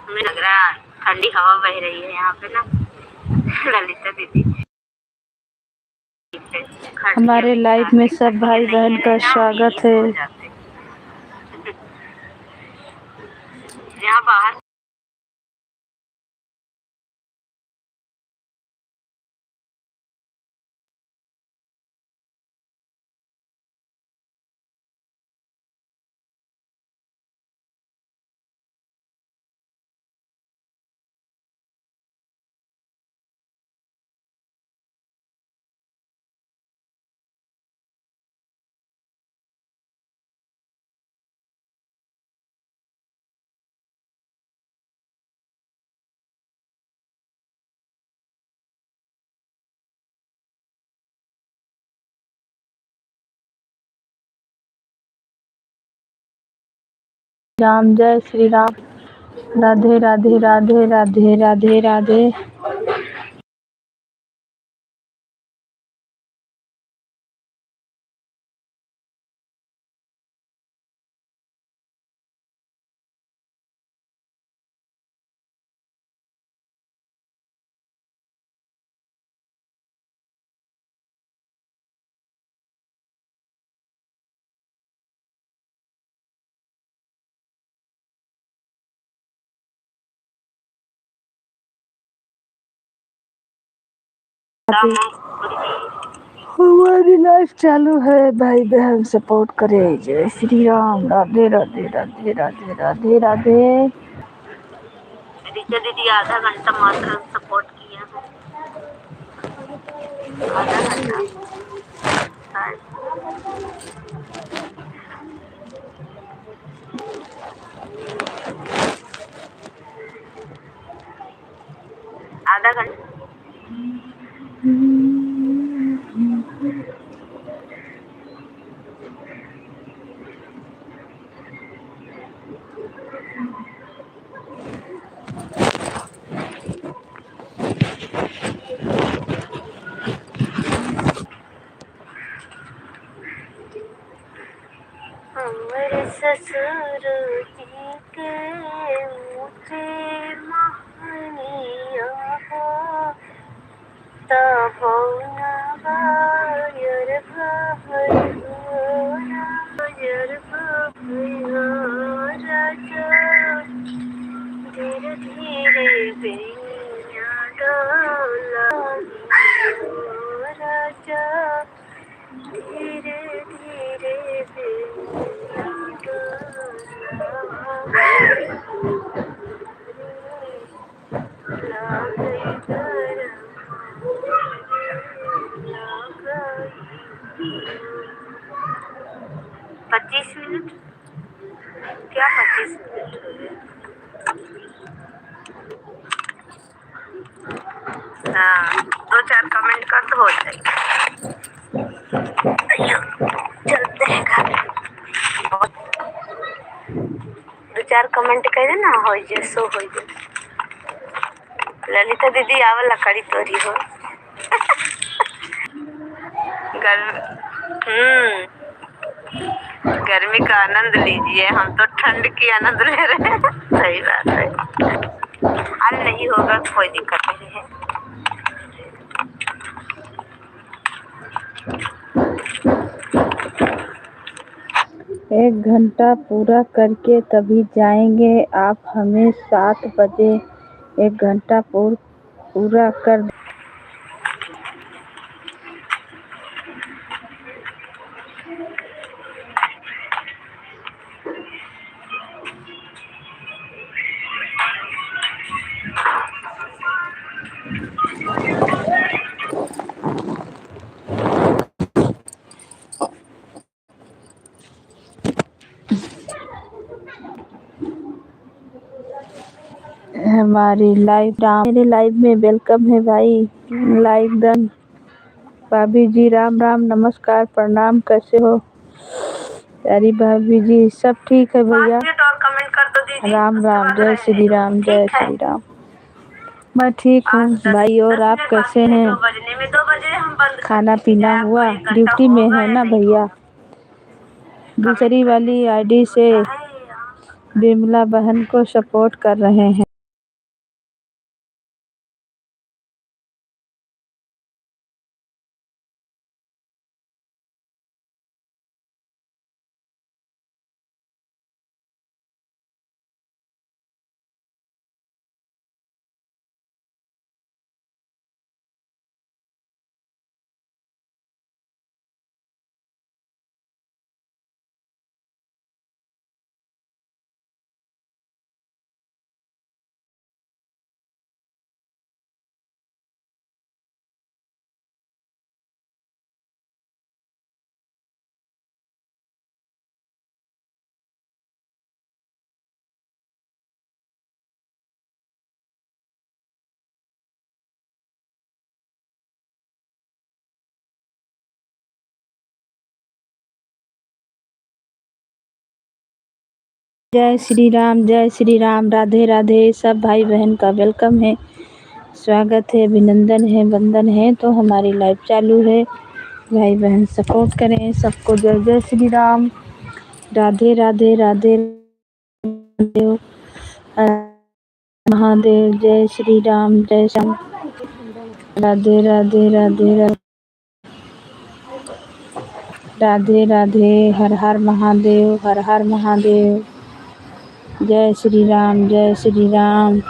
हमें लग रहा है ठंडी हवा बह रही है यहाँ पे ना। ललिता दीदी हमारे लाइव में सब भाई बहन का स्वागत है। यहाँ बाहर राम, जय श्री राम। राधे राधे राधे राधे राधे राधे। हमारी लाइफ चालू है, भाई बहन सपोर्ट करे। जय श्री राम। राधे राधे राधे राधे राधे राधे। ऋचा दीदी आधा घंटा मात्र सपोर्ट किया है। आधा घंटा आधा घंटा। हमारे ससुर जी के ऊँचे महलिया हो, तब बायर धीरे धीरे बेनिया डोला राजा, धीरे धीरे बेनिया डोला 25 मिनट क्या 25 मिनट? हाँ, 2-4 कमेंट कर तो हो जाएगा। चलते हैं घर। 2-4 कमेंट कर देना, हो जाए सो हो जाए। ललिता दीदी आवला कड़ी तोरी हो। गर्मी का आनंद लीजिए, हम तो ठंड की आनंद ले रहे हैं। सही बात है, हल नहीं होगा कोई दिक्कत नहीं है। एक घंटा पूरा करके तभी जाएंगे आप। हमें 7 बजे 1 घंटा पूरा कर। हमारी लाइव मेरे लाइव में वेलकम है भाई। Like done. भाभी जी राम राम, नमस्कार, प्रणाम, कैसे हो? प्यारी भाभी जी सब ठीक है भैया। राम राम, जय श्री राम, जय श्री राम। मैं ठीक हूँ भाई, और आप कैसे हैं? खाना पीना हुआ? ड्यूटी में है ना भैया। दूसरी वाली आईडी से विमला बहन को सपोर्ट कर रहे हैं। जय श्री राम, राधे राधे। सब भाई बहन का वेलकम है, स्वागत है, अभिनंदन है, वंदन है। तो हमारी लाइव चालू है, भाई बहन सपोर्ट करें सबको। जय जय श्री राम, राधे राधे, राधे राधे, महादेव। जय श्री राम, जय श्याम, राधे राधे, राधे राधे, राधे राधे, हर हर महादेव, हर हर महादेव। जय श्री राम, जय श्री राम।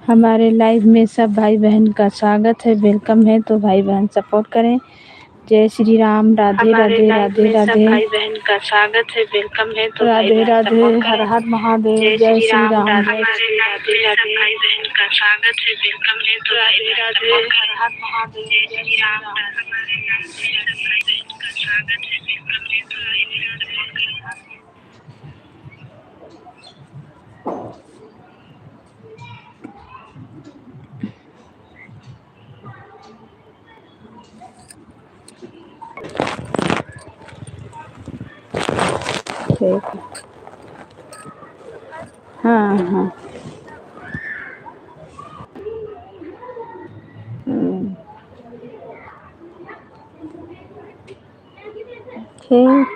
हमारे लाइव में सब भाई बहन का स्वागत है, वेलकम है। तो भाई बहन सपोर्ट करें। जय श्री राम, राधे राधे, राधे राधे, भाई बहन का स्वागत है, वेलकम है। तो राधे राधे, हर हर महादेव। जय श्री राम, राधे राधे, राधे भाई बहन का स्वागत है, वेलकम है। तो राधे राधे, हर हर महादेव। जय श्री राम, हमारे भाई बहन का स्वागत है, वेलकम है। तो राधे राधे। ठीक है। हाँ हाँ, ठीक।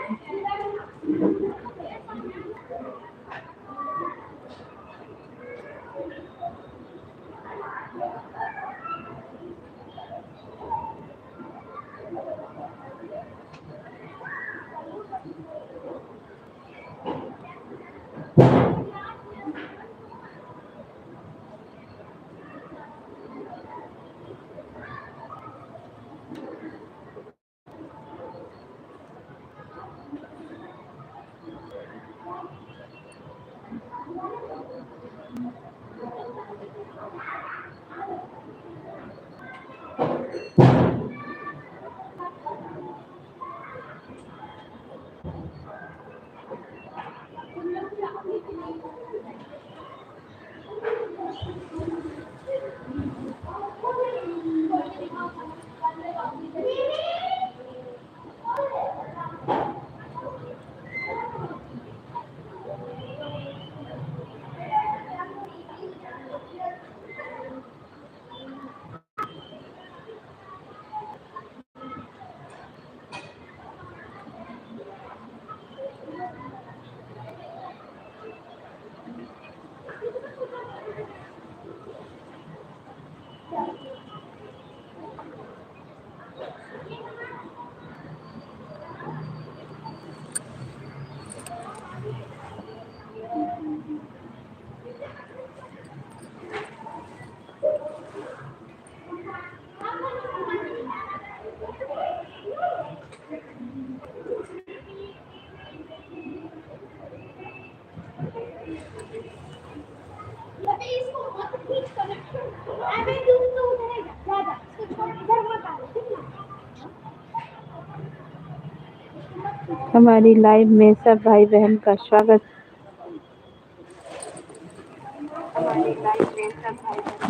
हमारी लाइव में सब भाई बहन का स्वागत।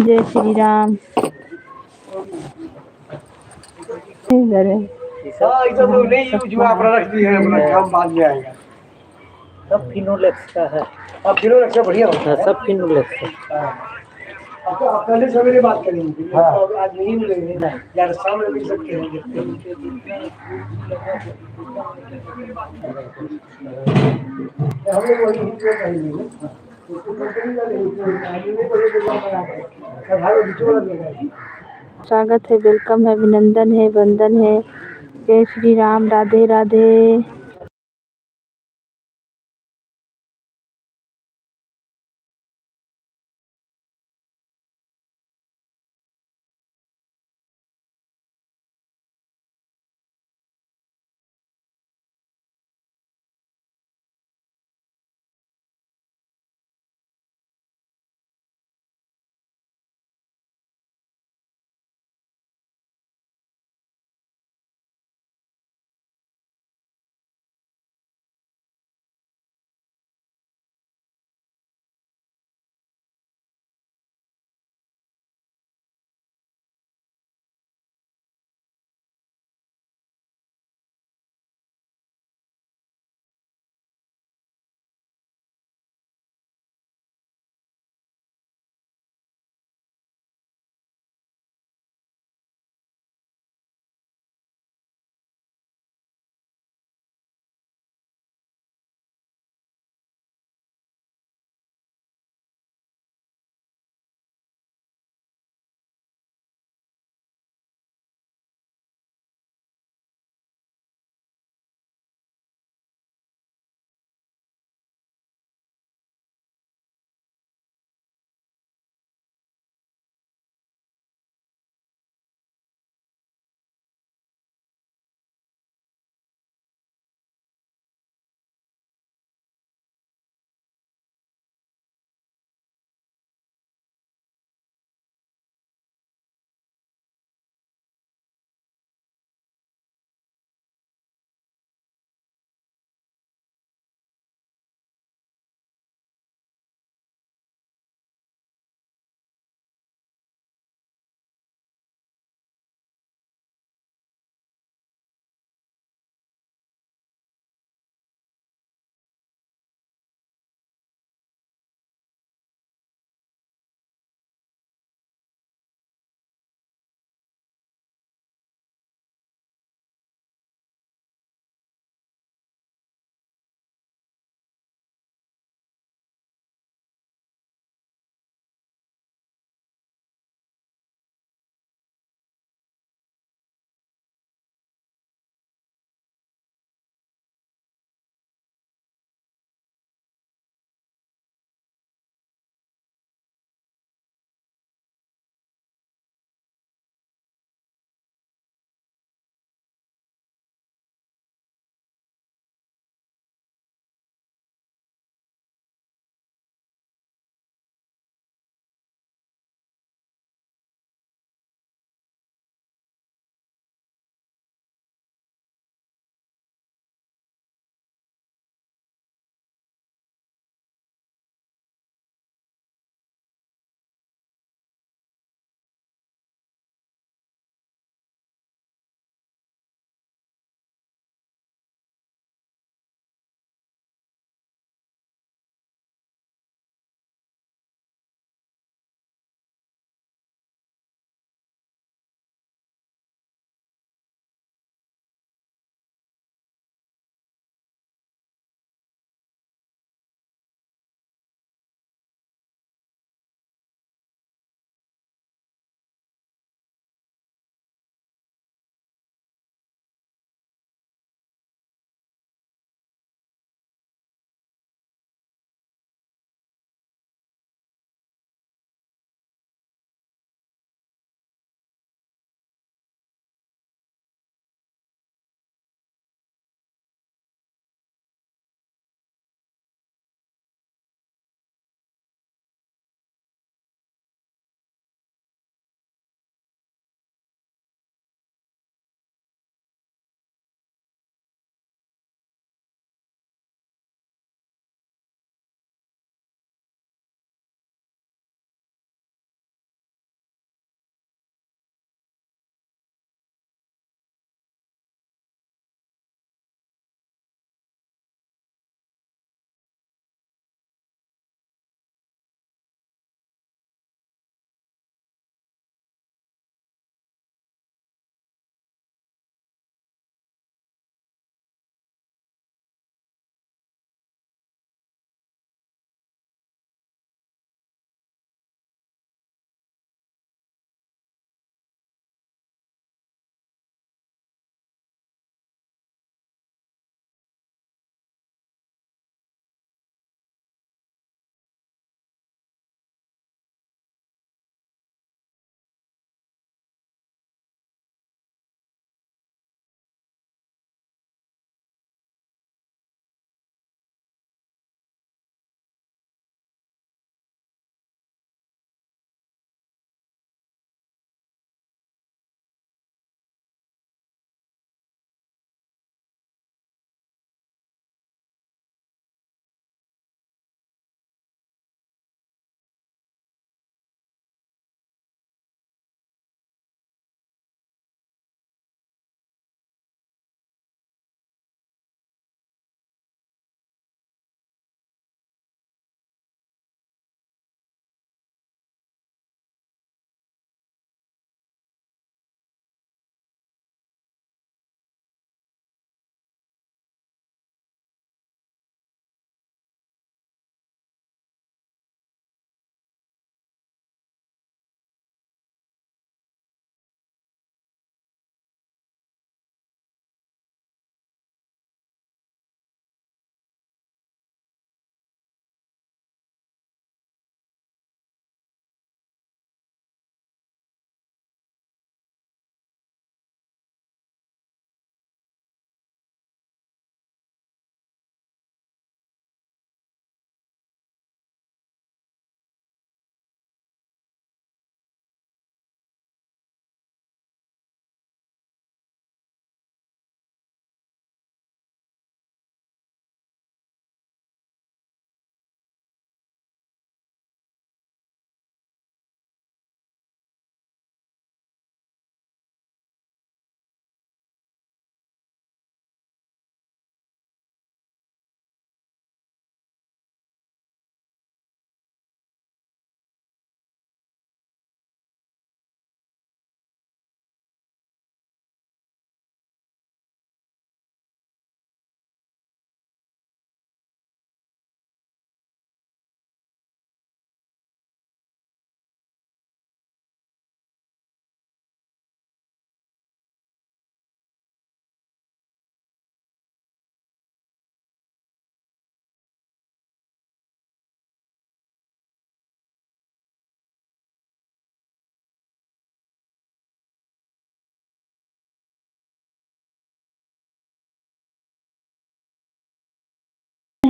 जय श्री राम। इधर है। हाँ ये सब लोग नहीं यूज हुआ प्रोडक्ट भी है अपना काम बाद में आएगा। सब फिनोलेक्स का है। अब फिनोलेक्स का बढ़िया होता है। सब फिनोलेक्स है। अब पहले सवेरे बात करेंगे। हाँ। तो आज नहीं मिलेंगे यार, शाम में मिल सकते हैं। हम लोग वही हिंदी कहेंगे ना, उसको कंपनी का नहीं। स्वागत है, वेलकम है, अभिनंदन है, वंदन है। जय श्री राम, राधे राधे।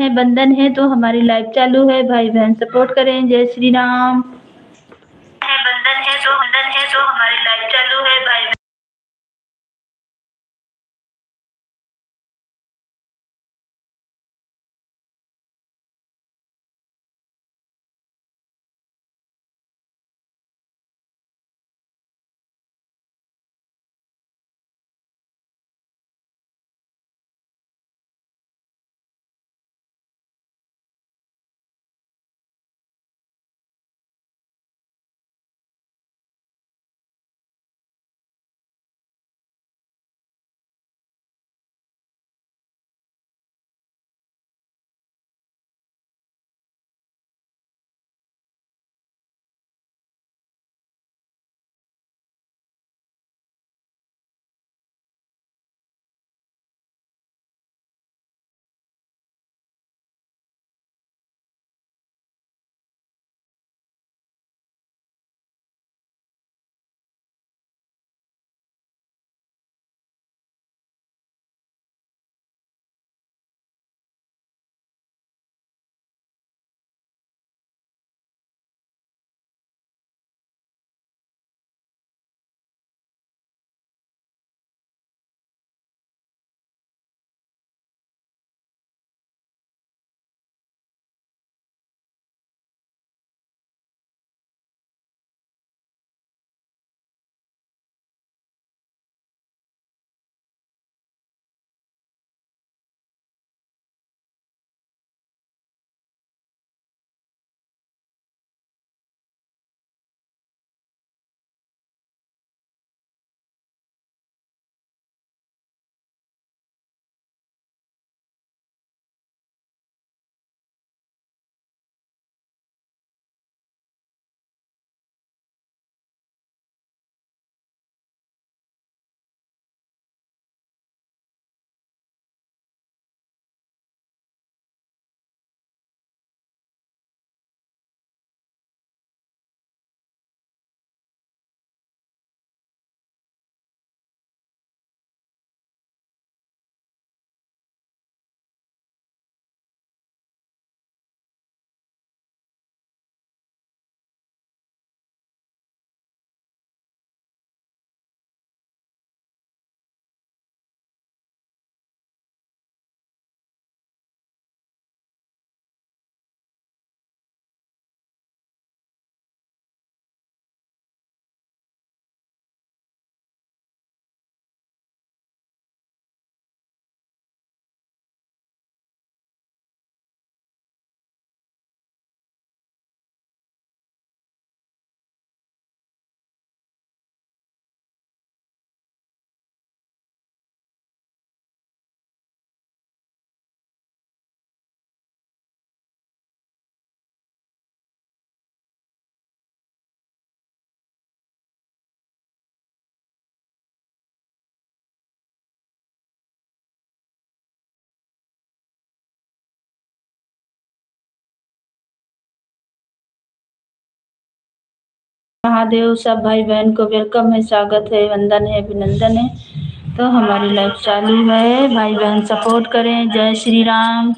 है, बंधन है, तो हमारी लाइव चालू है। भाई बहन सपोर्ट करें। जय श्री राम। बंधन है तो हमारी लाइव चालू है। भाई महादेव। सब भाई बहन को वेलकम है, स्वागत है, वंदन है, अभिनंदन है। तो हमारी लाइफ चालू है। भाई बहन सपोर्ट करें। जय श्री राम।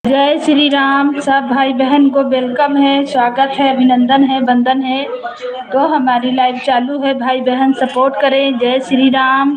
जय श्री राम। सब भाई बहन को वेलकम है, स्वागत है, अभिनंदन है, वंदन है। तो हमारी लाइव चालू है, भाई बहन सपोर्ट करें। जय श्री राम।